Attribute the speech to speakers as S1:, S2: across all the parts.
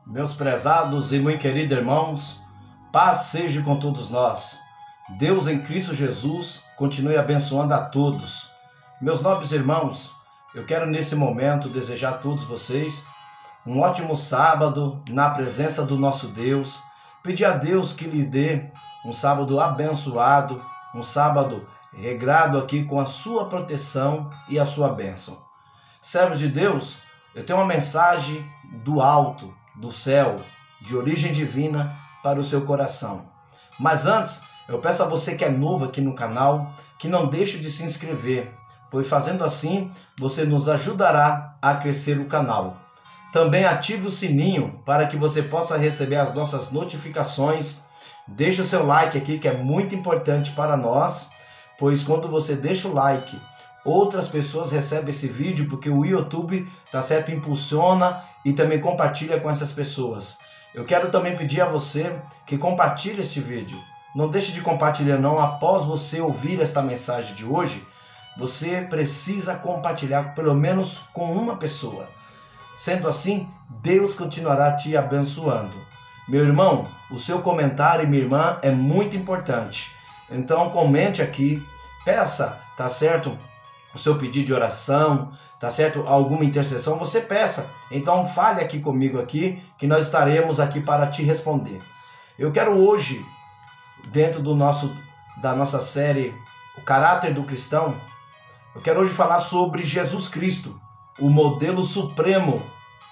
S1: Meus prezados e muito queridos irmãos, paz seja com todos nós. Deus em Cristo Jesus continue abençoando a todos. Meus nobres irmãos, eu quero nesse momento desejar a todos vocês um ótimo sábado na presença do nosso Deus. Pedir a Deus que lhe dê um sábado abençoado, um sábado regrado aqui com a sua proteção e a sua bênção. Servos de Deus, eu tenho uma mensagem do alto, do céu, de origem divina para o seu coração. Mas antes, eu peço a você que é novo aqui no canal, que não deixe de se inscrever, pois fazendo assim, você nos ajudará a crescer o canal. Também ative o sininho para que você possa receber as nossas notificações. Deixe o seu like aqui, que é muito importante para nós, pois quando você deixa o like, outras pessoas recebem esse vídeo, porque o YouTube, tá certo, impulsiona e também compartilha com essas pessoas. Eu quero também pedir a você que compartilhe este vídeo. Não deixe de compartilhar não. Após você ouvir esta mensagem de hoje, você precisa compartilhar pelo menos com uma pessoa. Sendo assim, Deus continuará te abençoando. Meu irmão, o seu comentário, minha irmã, é muito importante. Então comente aqui, peça, tá certo? O seu pedido de oração, tá certo? Alguma intercessão, você peça. Então fale aqui comigo aqui, que nós estaremos aqui para te responder. Eu quero hoje, dentro da nossa série O Caráter do Cristão, eu quero hoje falar sobre Jesus Cristo, o modelo supremo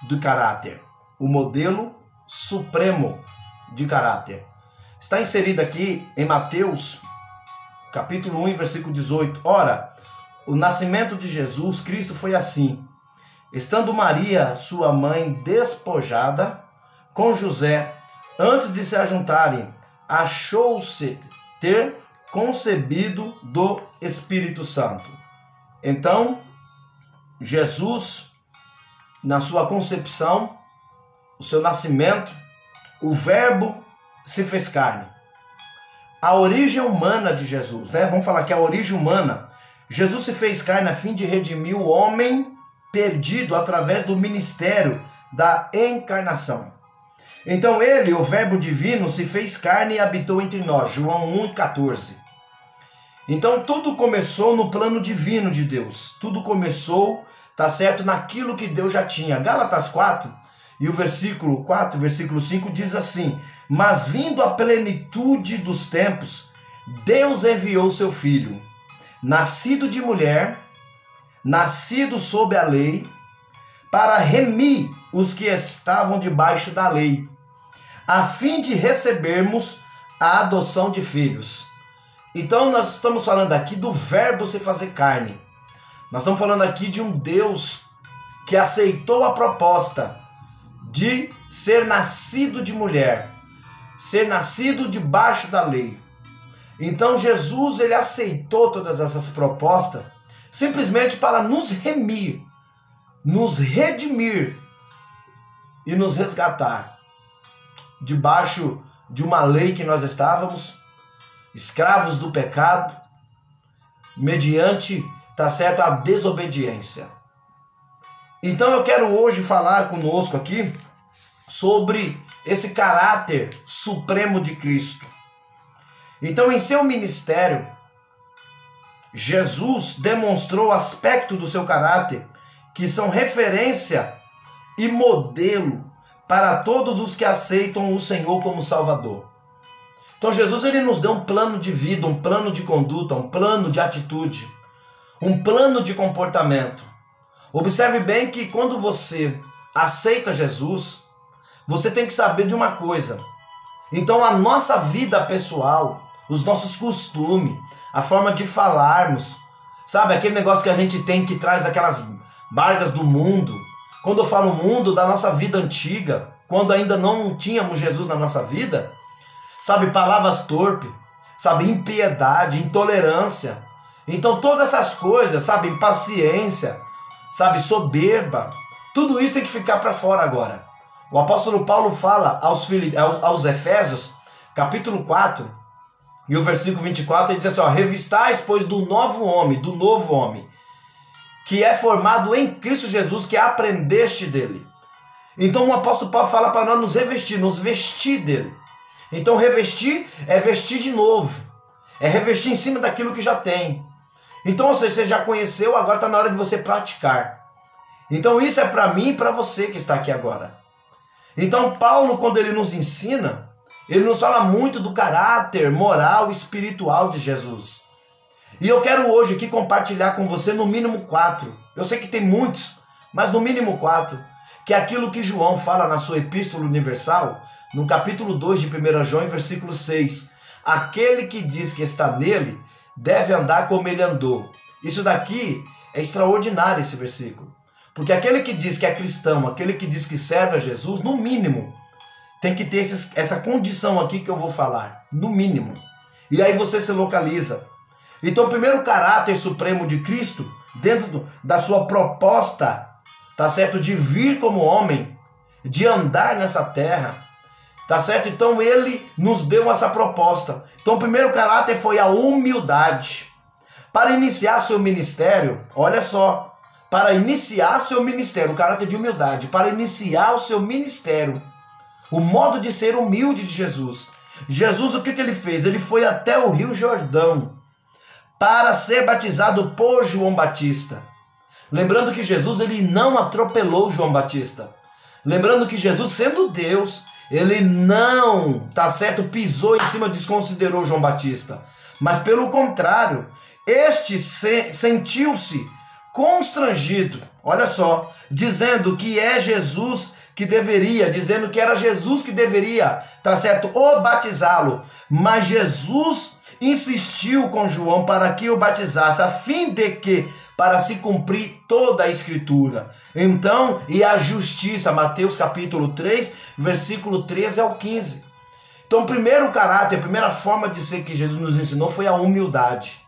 S1: do caráter. O modelo supremo de caráter. Está inserido aqui em Mateus, capítulo 1, versículo 18. Ora, o nascimento de Jesus Cristo foi assim. Estando Maria, sua mãe, despojada com José, antes de se ajuntarem, achou-se ter concebido do Espírito Santo. Então, Jesus, na sua concepção, o seu nascimento, o Verbo se fez carne. A origem humana de Jesus, né? Vamos falar que a origem humana. Jesus se fez carne a fim de redimir o homem perdido através do ministério da encarnação. Então ele, o Verbo divino, se fez carne e habitou entre nós. João 1,14. Então tudo começou no plano divino de Deus. Tudo começou, tá certo, naquilo que Deus já tinha. Gálatas 4, e o versículo 4, versículo 5 diz assim: mas vindo a plenitude dos tempos, Deus enviou seu Filho, nascido de mulher, nascido sob a lei, para remir os que estavam debaixo da lei, a fim de recebermos a adoção de filhos. Então nós estamos falando aqui do Verbo se fazer carne. Nós estamos falando aqui de um Deus que aceitou a proposta de ser nascido de mulher, ser nascido debaixo da lei. Então Jesus, ele aceitou todas essas propostas simplesmente para nos remir, nos redimir e nos resgatar debaixo de uma lei que nós estávamos, escravos do pecado, mediante, tá certo, a desobediência. Então eu quero hoje falar conosco aqui sobre esse caráter supremo de Cristo. Então, em seu ministério, Jesus demonstrou aspectos do seu caráter que são referência e modelo para todos os que aceitam o Senhor como Salvador. Então, Jesus, ele nos deu um plano de vida, um plano de conduta, um plano de atitude, um plano de comportamento. Observe bem que quando você aceita Jesus, você tem que saber de uma coisa. Então, a nossa vida pessoal, os nossos costumes, a forma de falarmos, sabe? Aquele negócio que a gente tem que traz aquelas marcas do mundo. Quando eu falo mundo, da nossa vida antiga, quando ainda não tínhamos Jesus na nossa vida, sabe? Palavras torpes, sabe? Impiedade, intolerância. Então todas essas coisas, sabe? Impaciência, sabe? Soberba. Tudo isso tem que ficar para fora agora. O apóstolo Paulo fala aos Efésios, capítulo 4, e o versículo 24, ele diz assim, ó, revistais, pois, do novo homem, que é formado em Cristo Jesus, que aprendeste dele. Então o apóstolo Paulo fala para nós nos vestir dele. Então revestir é vestir de novo, é revestir em cima daquilo que já tem. Então, ou seja, você já conheceu, agora está na hora de você praticar. Então isso é para mim e para você que está aqui agora. Então Paulo, quando ele nos ensina, ele nos fala muito do caráter moral e espiritual de Jesus. E eu quero hoje aqui compartilhar com você no mínimo 4. Eu sei que tem muitos, mas no mínimo 4. Que é aquilo que João fala na sua Epístola Universal, no capítulo 2 de 1 João, versículo 6. Aquele que diz que está nele, deve andar como ele andou. Isso daqui é extraordinário, esse versículo. Porque aquele que diz que é cristão, aquele que diz que serve a Jesus, no mínimo, tem que ter essa condição aqui que eu vou falar. No mínimo. E aí você se localiza. Então, o primeiro caráter supremo de Cristo, dentro da sua proposta, tá certo? De vir como homem, de andar nessa terra, tá certo? Então, ele nos deu essa proposta. Então, o primeiro caráter foi a humildade. Para iniciar seu ministério, olha só, para iniciar seu ministério, o caráter de humildade, para iniciar o seu ministério, o modo de ser humilde de Jesus. Jesus, o que ele fez? Ele foi até o Rio Jordão para ser batizado por João Batista. Lembrando que Jesus, ele não atropelou João Batista. Lembrando que Jesus, sendo Deus, ele não, tá certo, pisou em cima, desconsiderou João Batista. Mas pelo contrário, este sentiu-se constrangido, olha só, dizendo que é Jesus que deveria, dizendo que era Jesus que deveria, tá certo, o batizá-lo. Mas Jesus insistiu com João para que o batizasse, a fim de que, para se cumprir toda a escritura. Então, e a justiça, Mateus capítulo 3, versículo 13 ao 15. Então, o primeiro caráter, a primeira forma de ser que Jesus nos ensinou foi a humildade.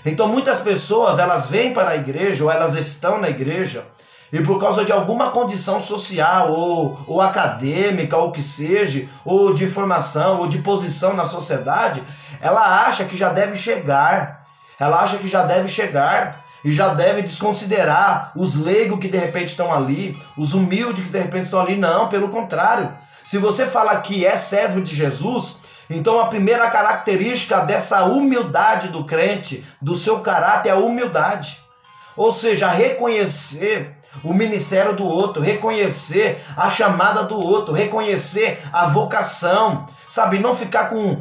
S1: Então muitas pessoas, elas vêm para a igreja, ou elas estão na igreja, e por causa de alguma condição social, ou acadêmica, ou que seja, ou de informação, ou de posição na sociedade, ela acha que já deve chegar, e já deve desconsiderar os leigos que de repente estão ali, os humildes que de repente estão ali. Não, pelo contrário. Se você fala que é servo de Jesus, então a primeira característica dessa humildade do crente, do seu caráter, é a humildade. Ou seja, reconhecer o ministério do outro, reconhecer a chamada do outro, reconhecer a vocação, sabe? Não ficar com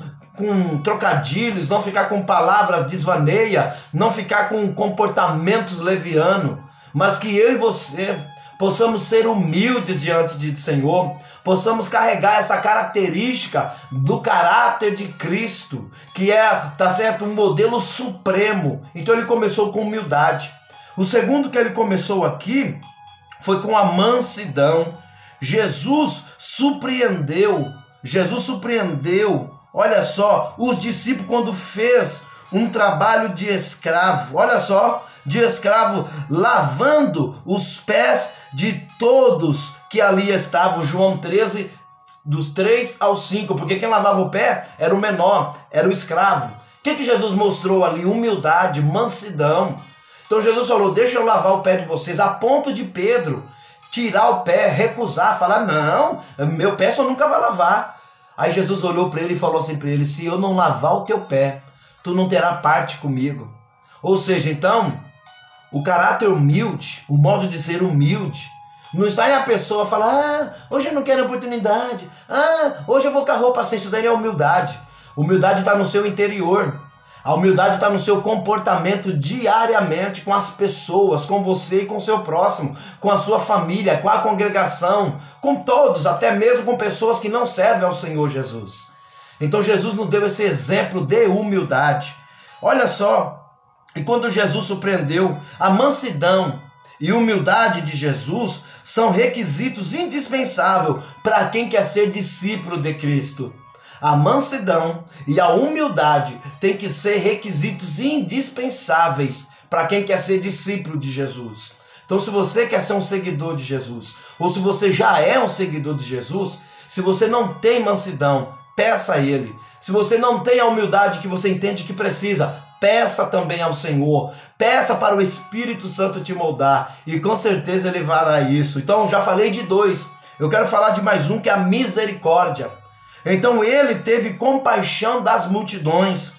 S1: trocadilhos, não ficar com palavras desvaneia, não ficar com comportamentos levianos, mas que eu e você possamos ser humildes diante do Senhor, possamos carregar essa característica do caráter de Cristo, que é, tá certo, um modelo supremo. Então ele começou com humildade. O segundo que ele começou aqui foi com a mansidão. Jesus surpreendeu, olha só, os discípulos quando fez um trabalho de escravo, olha só, de escravo, lavando os pés de todos que ali estavam. João 13, dos 3 ao 5, porque quem lavava o pé era o menor, era o escravo. O que Jesus mostrou ali? Humildade, mansidão. Então Jesus falou, deixa eu lavar o pé de vocês, a ponto de Pedro tirar o pé, recusar, falar, não, meu pé só nunca vai lavar. Aí Jesus olhou para ele e falou assim para ele, se eu não lavar o teu pé, tu não terá parte comigo. Ou seja, então, o caráter humilde, o modo de ser humilde, não está em a pessoa falar, hoje eu não quero oportunidade, hoje eu vou com a roupa assim, isso daí é humildade. Humildade está no seu interior. A humildade está no seu comportamento diariamente com as pessoas, com você e com o seu próximo, com a sua família, com a congregação, com todos, até mesmo com pessoas que não servem ao Senhor Jesus. Então Jesus nos deu esse exemplo de humildade. Olha só, e quando Jesus surpreendeu, a mansidão e humildade de Jesus são requisitos indispensáveis para quem quer ser discípulo de Cristo. A mansidão e a humildade têm que ser requisitos indispensáveis para quem quer ser discípulo de Jesus. Então, se você quer ser um seguidor de Jesus, ou se você já é um seguidor de Jesus, se você não tem mansidão, peça a Ele. Se você não tem a humildade que você entende que precisa, peça também ao Senhor. Peça para o Espírito Santo te moldar e com certeza Ele fará isso. Então, já falei de 2. Eu quero falar de mais um, que é a misericórdia. Então ele teve compaixão das multidões,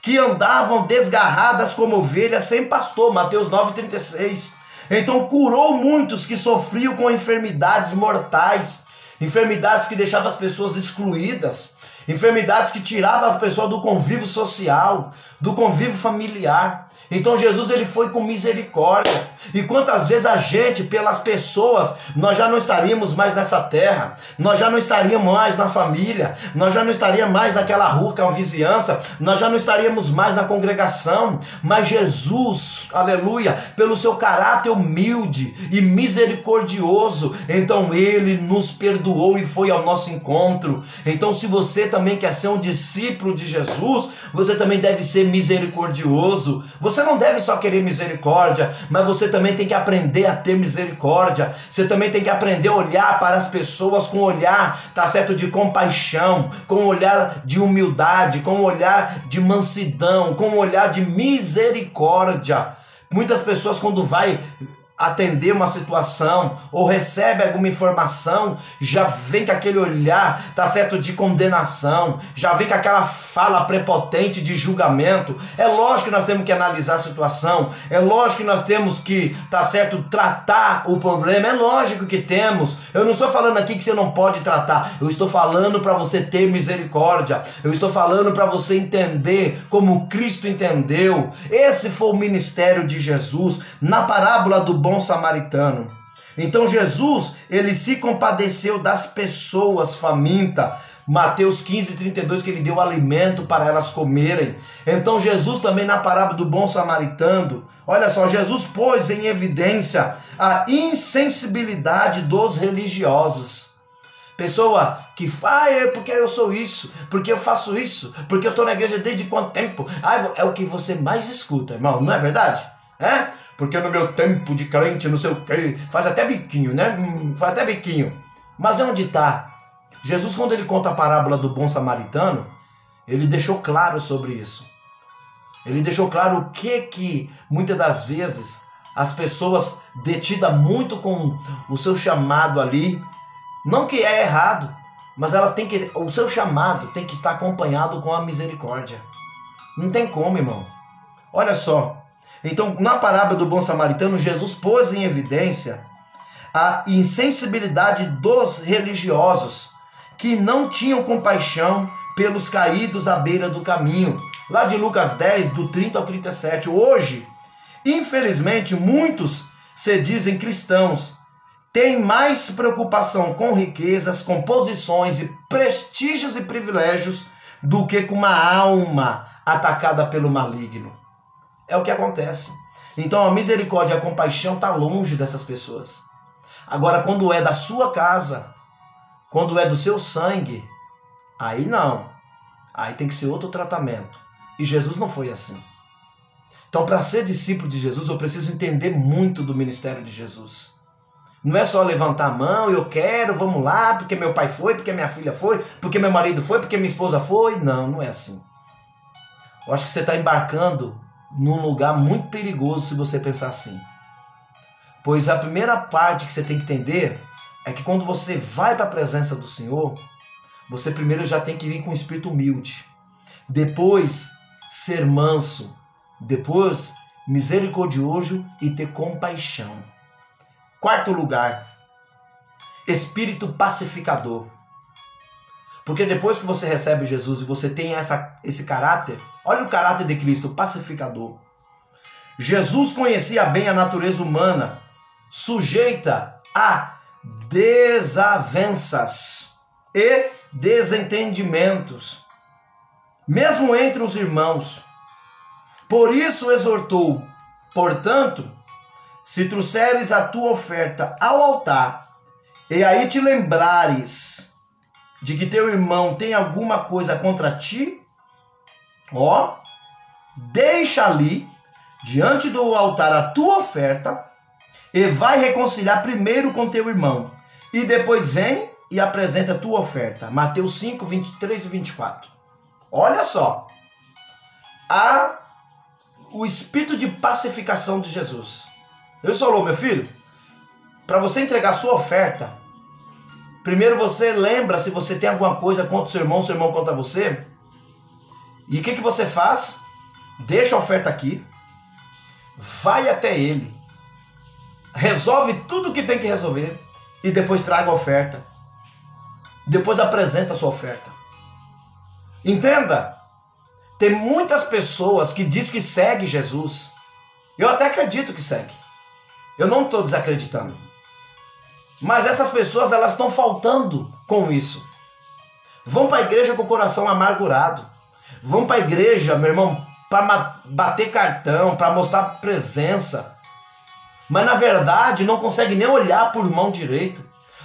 S1: que andavam desgarradas como ovelhas sem pastor, Mateus 9,36. Então curou muitos que sofriam com enfermidades mortais, enfermidades que deixavam as pessoas excluídas, enfermidades que tiravam a pessoa do convívio social, do convívio familiar. Então Jesus, ele foi com misericórdia. E quantas vezes a gente, pelas pessoas, nós já não estaríamos mais nessa terra, nós já não estaríamos mais na família, nós já não estaríamos mais naquela rua que é uma vizinhança, nós já não estaríamos mais na congregação, mas Jesus, aleluia, pelo seu caráter humilde e misericordioso, então ele nos perdoou e foi ao nosso encontro. Então se você também quer ser um discípulo de Jesus, você também deve ser misericordioso. Você não deve só querer misericórdia, mas você também tem que aprender a ter misericórdia. Você também tem que aprender a olhar para as pessoas com um olhar, tá certo, de compaixão, com um olhar de humildade, com um olhar de mansidão, com um olhar de misericórdia. Muitas pessoas, quando vai atender uma situação ou recebe alguma informação, já vem com aquele olhar, tá certo, de condenação, já vem com aquela fala prepotente de julgamento. É lógico que nós temos que analisar a situação, é lógico que nós temos que, tá certo, tratar o problema, é lógico que temos. Eu não estou falando aqui que você não pode tratar, eu estou falando para você ter misericórdia, eu estou falando para você entender como Cristo entendeu. Esse foi o ministério de Jesus na parábola do bom samaritano. Então Jesus, ele se compadeceu das pessoas famintas. Mateus 15:32, que ele deu alimento para elas comerem. Então Jesus também, na parábola do bom samaritano, olha só, Jesus pôs em evidência a insensibilidade dos religiosos. Pessoa que fala, porque eu sou isso, porque eu faço isso, porque eu estou na igreja desde quanto tempo? É o que você mais escuta, irmão, não é verdade? Porque no meu tempo de crente, não sei o que, faz até biquinho, né? Faz até biquinho. Mas onde está? Jesus, quando ele conta a parábola do bom samaritano, ele deixou claro sobre isso. Ele deixou claro o que muitas das vezes as pessoas detidas muito com o seu chamado ali, não que é errado, mas ela tem que, o seu chamado tem que estar acompanhado com a misericórdia. Não tem como, irmão. Olha só. Então, na parábola do bom samaritano, Jesus pôs em evidência a insensibilidade dos religiosos, que não tinham compaixão pelos caídos à beira do caminho. Lá de Lucas 10, do 30 ao 37. Hoje, infelizmente, muitos se dizem cristãos, têm mais preocupação com riquezas, com posições e prestígios e privilégios do que com uma alma atacada pelo maligno. É o que acontece. Então a misericórdia e a compaixão está longe dessas pessoas. Agora, quando é da sua casa, quando é do seu sangue, aí não. Aí tem que ser outro tratamento. E Jesus não foi assim. Então, para ser discípulo de Jesus, eu preciso entender muito do ministério de Jesus. Não é só levantar a mão, eu quero, vamos lá, porque meu pai foi, porque minha filha foi, porque meu marido foi, porque minha esposa foi. Não, não é assim. Eu acho que você está embarcando num lugar muito perigoso se você pensar assim. Pois a primeira parte que você tem que entender é que quando você vai para a presença do Senhor, você primeiro já tem que vir com um espírito humilde. Depois, ser manso. Depois, misericordioso e ter compaixão. Quarto lugar, espírito pacificador. Porque depois que você recebe Jesus e você tem esse caráter, olha o caráter de Cristo, pacificador. Jesus conhecia bem a natureza humana, sujeita a desavenças e desentendimentos, mesmo entre os irmãos. Por isso exortou, portanto, se trouxeres a tua oferta ao altar, e aí te lembrares de que teu irmão tem alguma coisa contra ti, deixa ali, diante do altar, a tua oferta, e vai reconciliar primeiro com teu irmão, e depois vem e apresenta a tua oferta. Mateus 5, 23 e 24. Olha só, o espírito de pacificação de Jesus. Eu sou meu filho, para você entregar a sua oferta, Primeiro você lembra se você tem alguma coisa contra o seu irmão contra você. E o que você faz? Deixa a oferta aqui, vai até ele, resolve tudo o que tem que resolver e depois traga a oferta. Depois apresenta a sua oferta. Entenda, tem muitas pessoas que diz que segue Jesus. Eu até acredito que segue. Eu não estou desacreditando. Mas essas pessoas, elas estão faltando com isso. Vão para a igreja com o coração amargurado. Vão para a igreja, meu irmão, para bater cartão, para mostrar presença. Mas na verdade não consegue nem olhar para o irmão direito.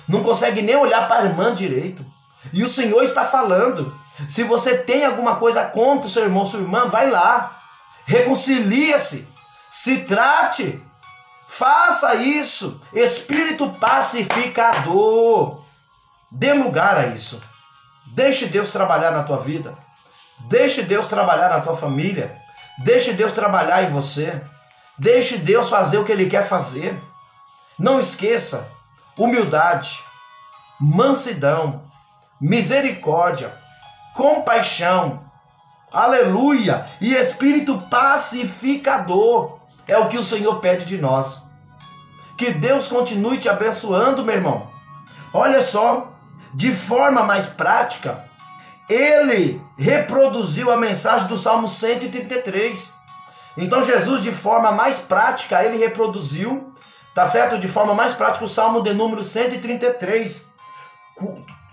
S1: Não consegue nem olhar para a irmã direito. E o Senhor está falando. Se você tem alguma coisa contra o seu irmão, sua irmã, vai lá. Reconcilia-se. Se trate. Faça isso. Espírito pacificador. Dê lugar a isso. Deixe Deus trabalhar na tua vida. Deixe Deus trabalhar na tua família. Deixe Deus trabalhar em você. Deixe Deus fazer o que Ele quer fazer. Não esqueça. Humildade, mansidão, misericórdia, compaixão, aleluia, e espírito pacificador. É o que o Senhor pede de nós. Que Deus continue te abençoando, meu irmão. Olha só, de forma mais prática, ele reproduziu a mensagem do Salmo 133. Então Jesus, de forma mais prática, ele reproduziu, tá certo? De forma mais prática, o Salmo de número 133.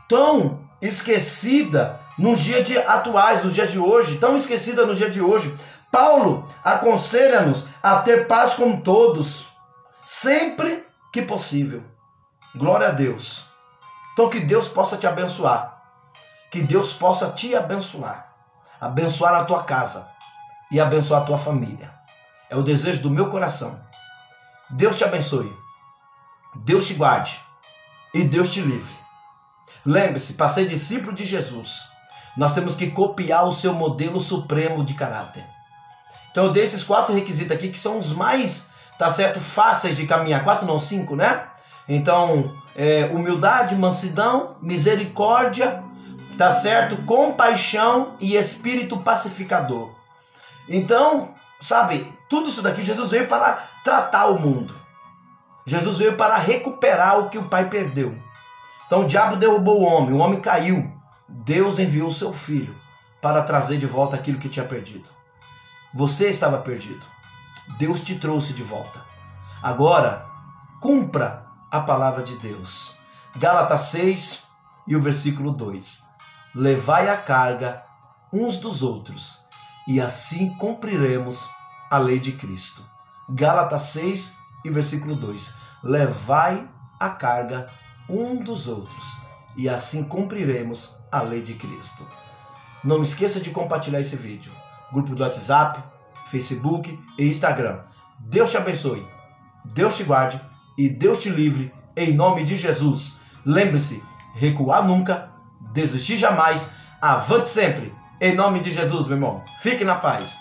S1: Tão esquecida nos dias atuais, nos dias de hoje, tão esquecida no dia de hoje. Paulo aconselha-nos a ter paz com todos, sempre que possível. Glória a Deus. Então que Deus possa te abençoar. Que Deus possa te abençoar. Abençoar a tua casa e abençoar a tua família. É o desejo do meu coração. Deus te abençoe. Deus te guarde. E Deus te livre. Lembre-se, para ser discípulo de Jesus, nós temos que copiar o seu modelo supremo de caráter. Então eu dei esses 4 requisitos aqui que são os mais, tá certo, fáceis de caminhar. 4 não, 5, né? Então, humildade, mansidão, misericórdia, tá certo? Compaixão e espírito pacificador. Então, sabe, tudo isso daqui Jesus veio para tratar o mundo. Jesus veio para recuperar o que o Pai perdeu. Então o diabo derrubou o homem caiu. Deus enviou o seu filho para trazer de volta aquilo que tinha perdido. Você estava perdido. Deus te trouxe de volta. Agora, cumpra a palavra de Deus. Gálatas 6 e o versículo 2. Levai a carga uns dos outros, e assim cumpriremos a lei de Cristo. Gálatas 6 e versículo 2. Levai a carga um dos outros, e assim cumpriremos a lei de Cristo. Não me esqueça de compartilhar esse vídeo. Grupo do WhatsApp, Facebook e Instagram. Deus te abençoe, Deus te guarde e Deus te livre, em nome de Jesus. Lembre-se, recuar nunca, desistir jamais, avante sempre, em nome de Jesus, meu irmão. Fique na paz.